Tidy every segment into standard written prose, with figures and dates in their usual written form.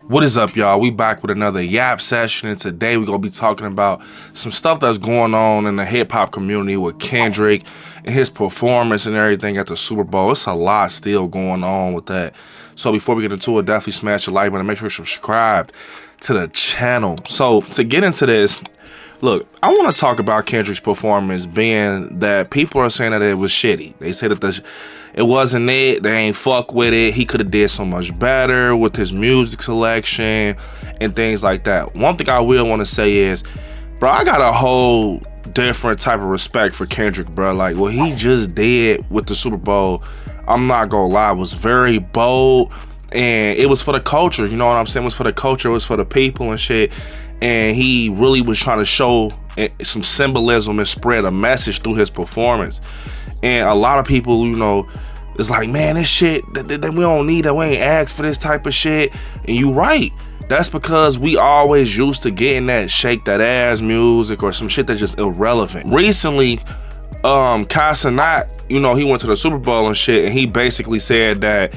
What is up, y'all? We back with another Yap session, and today we're gonna be talking about some stuff that's going on in the hip-hop community with Kendrick and his performance and everything at the Super Bowl. It's a lot still going on with that. So before we get into it, definitely smash the like button and make sure you're subscribed to the channel. So to get into this, look, I want to talk about Kendrick's performance being that people are saying that it was shitty. They said that it wasn't it. They ain't fuck with it. He could have did so much better with his music selection and things like that. One thing I will want to say is, bro, I got a whole different type of respect for Kendrick, bro. Like what he just did with the Super Bowl, I'm not gonna lie, was very bold. And it was for the culture, you know what I'm saying? It was for the culture, it was for the people and shit. And he really was trying to show some symbolism and spread a message through his performance. And a lot of people, you know, it's like, man, this shit, that we don't need that. We ain't asked for this type of shit. And you right. That's because we always used to getting that shake that ass music or some shit that's just irrelevant. Recently, Kai Cenat, you know, he went to the Super Bowl and shit, and he basically said that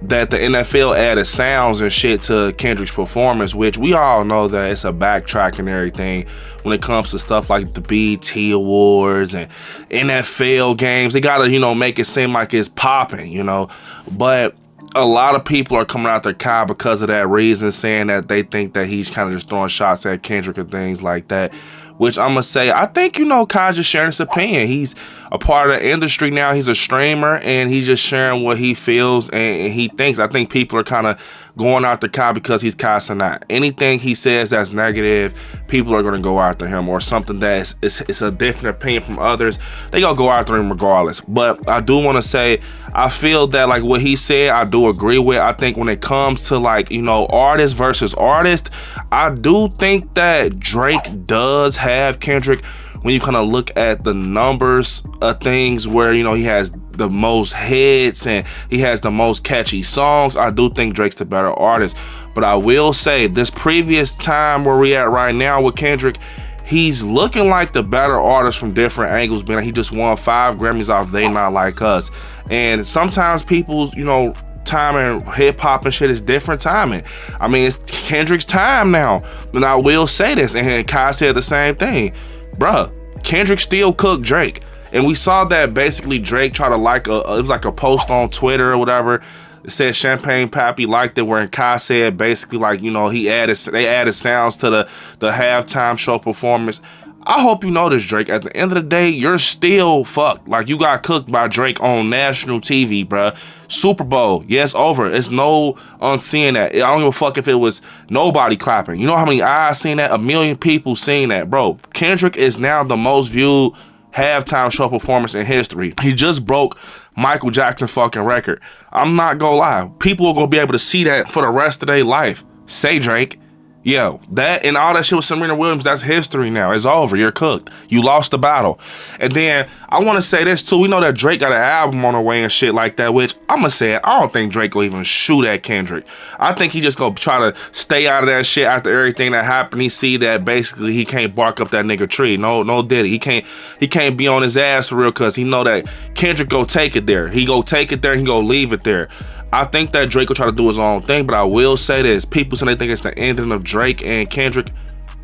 the NFL added sounds and shit to Kendrick's performance, which we all know that it's a backtrack and everything when it comes to stuff like the BET Awards and NFL games. They gotta, you know, make it seem like it's popping, you know. But a lot of people are coming out their Kai because of that reason, saying that they think that he's kind of just throwing shots at Kendrick and things like that. Which I'm gonna say, I think, you know, Kai just sharing his opinion. He's a part of the industry now. He's a streamer, and he's just sharing what he feels and he thinks. I think people are kind of going after Kai because he's Kai Cenat. Anything he says that's negative, people are gonna go after him, or something that's it's a different opinion from others, they gonna go after him regardless. But I do want to say, I feel that like what he said, I do agree with. I think when it comes to like, you know, artist versus artist, I do think that Drake does have Kendrick when you kind of look at the numbers of things where, you know, he has the most hits and he has the most catchy songs. I do think Drake's the better artist. But I will say this previous time where we at right now with Kendrick, he's looking like the better artist from different angles, being he just won 5 Grammys off They Not Like Us. And sometimes people's, you know, timing hip hop and shit is different timing. I mean, it's Kendrick's time now. And I will say this, and Kai said the same thing. Bruh, Kendrick still cooked Drake. And we saw that basically Drake tried to like it was like a post on Twitter or whatever. It said Champagne Pappy liked it, where Kai said basically like, you know, they added sounds to the halftime show performance. I hope you know this, Drake. At the end of the day, you're still fucked. Like, you got cooked by Drake on national TV, bruh. Super Bowl, yes, over. It's no unseeing that. I don't give a fuck if it was nobody clapping. You know how many eyes seen that? 1 million people seen that, bro. Kendrick is now the most viewed halftime show performance in history. He just broke Michael Jackson's fucking record. I'm not gonna lie. People are gonna be able to see that for the rest of their life. Say, Drake. Yo, that and all that shit with Serena Williams, that's history now. It's over. You're cooked. You lost the battle. And then I want to say this too. We know that Drake got an album on the way and shit like that, which I'm going to say it. I don't think Drake will even shoot at Kendrick. I think he just going to try to stay out of that shit after everything that happened. He see that basically he can't bark up that nigga tree. No diddy. He can't be on his ass for real, because he know that Kendrick go take it there. He go take it there. He go leave it there. I think that Drake will try to do his own thing, but I will say this. People say they think it's the ending of Drake and Kendrick.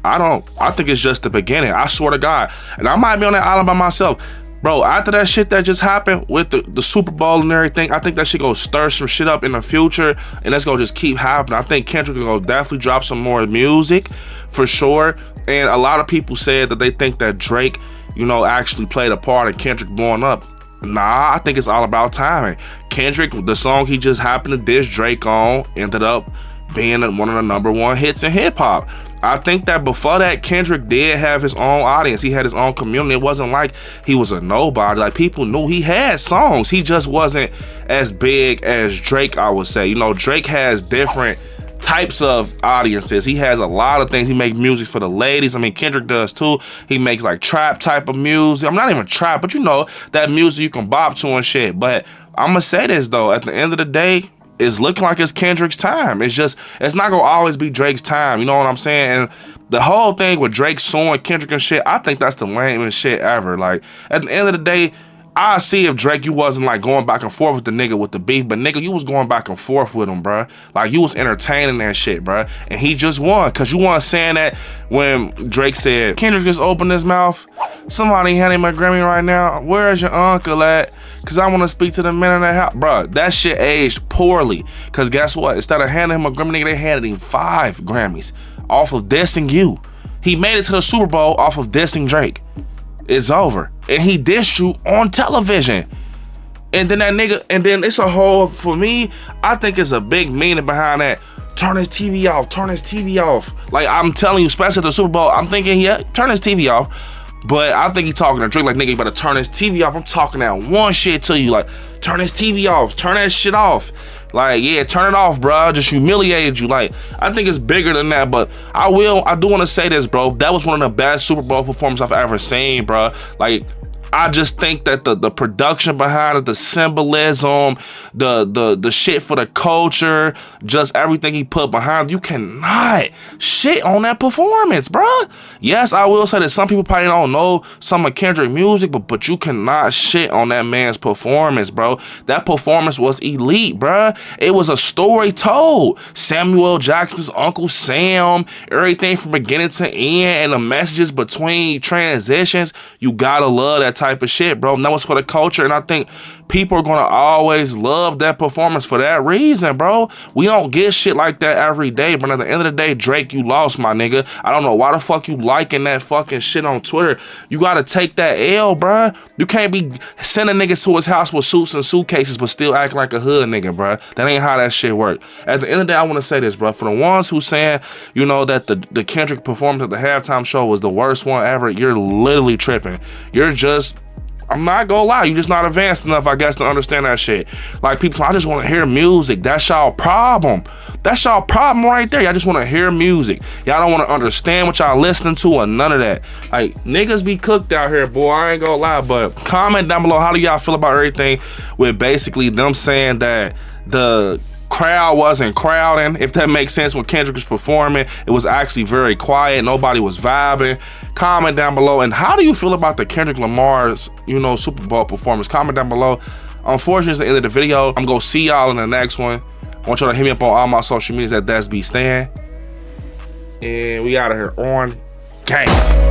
I don't. I think it's just the beginning. I swear to God. And I might be on that island by myself. Bro, after that shit that just happened with the Super Bowl and everything, I think that shit gonna stir some shit up in the future, and that's gonna just keep happening. I think Kendrick is gonna definitely drop some more music, for sure. And a lot of people said that they think that Drake, you know, actually played a part in Kendrick blowing up. Nah, I think it's all about timing. Kendrick, the song he just happened to diss Drake on, ended up being one of the #1 hits in hip hop. I think that before that, Kendrick did have his own audience. He had his own community. It wasn't like he was a nobody. Like, people knew he had songs. He just wasn't as big as Drake, I would say. You know, Drake has different types of audiences. He has a lot of things. He makes music for the ladies. I mean, Kendrick does too. He makes like trap type of music. I'm not even trap, but you know, that music you can bop to and shit. But I'm gonna say this though, at the end of the day, it's looking like it's Kendrick's time. It's not gonna always be Drake's time. You know what I'm saying? And the whole thing with Drake suing Kendrick and shit, I think that's the lamest shit ever. Like, at the end of the day, I see if Drake, you wasn't like going back and forth with the nigga with the beef, but nigga, you was going back and forth with him, bruh. Like, you was entertaining that shit, bruh. And he just won, cause you weren't saying that when Drake said, Kendrick just opened his mouth. Somebody hand him a Grammy right now. Where's your uncle at? Cause I wanna speak to the man in the house. Bruh, that shit aged poorly. Cause guess what? Instead of handing him a Grammy, nigga, they handed him 5 Grammys off of dissing you. He made it to the Super Bowl off of dissing Drake. It's over. And he dissed you on television. And then that nigga, and then it's a whole, for me, I think it's a big meaning behind that. Turn his TV off, turn his TV off. Like, I'm telling you, especially at the Super Bowl, I'm thinking, yeah, turn his TV off. But I think he talking to Drake like, nigga, you better turn his TV off. I'm talking that one shit to you, like, turn his TV off, turn that shit off. Like, yeah, turn it off, bro. Just humiliated you. Like, I think it's bigger than that, but I do want to say this, bro. That was one of the best Super Bowl performances I've ever seen, bro. Like, I just think that the production behind it, the symbolism, the shit for the culture, just everything he put behind, you cannot shit on that performance, bruh. Yes, I will say that some people probably don't know some of Kendrick music, but you cannot shit on that man's performance, bro. That performance was elite, bruh. It was a story told. Samuel Jackson's Uncle Sam, everything from beginning to end, and the messages between transitions, you gotta love that type of shit, bro. And that was for the culture, and I think people are gonna always love that performance for that reason, bro. We don't get shit like that every day, but at the end of the day, Drake, you lost, my nigga. I don't know why the fuck you liking that fucking shit on Twitter. You gotta take that L, bro. You can't be sending niggas to his house with suits and suitcases but still acting like a hood nigga, bro. That ain't how that shit work. At the end of the day, I want to say this, bro. For the ones who saying, you know, that the Kendrick performance at the halftime show was the worst one ever, you're literally tripping. You're just, I'm not gonna lie, you just not advanced enough, I guess, to understand that shit. Like, people, I just want to hear music. That's y'all problem. That's y'all problem right there. Y'all just want to hear music. Y'all don't want to understand what y'all listening to or none of that. Like, niggas be cooked out here, boy. I ain't gonna lie, but comment down below, how do y'all feel about everything with basically them saying that the crowd wasn't crowding, if that makes sense. When Kendrick was performing, it was actually very quiet. Nobody was vibing. Comment down below. And how do you feel about the Kendrick Lamar's, you know, Super Bowl performance? Comment down below. Unfortunately, it's the end of the video. I'm gonna see y'all in the next one. I want y'all to hit me up on all my social medias at BSTANN. And we out of here on gang.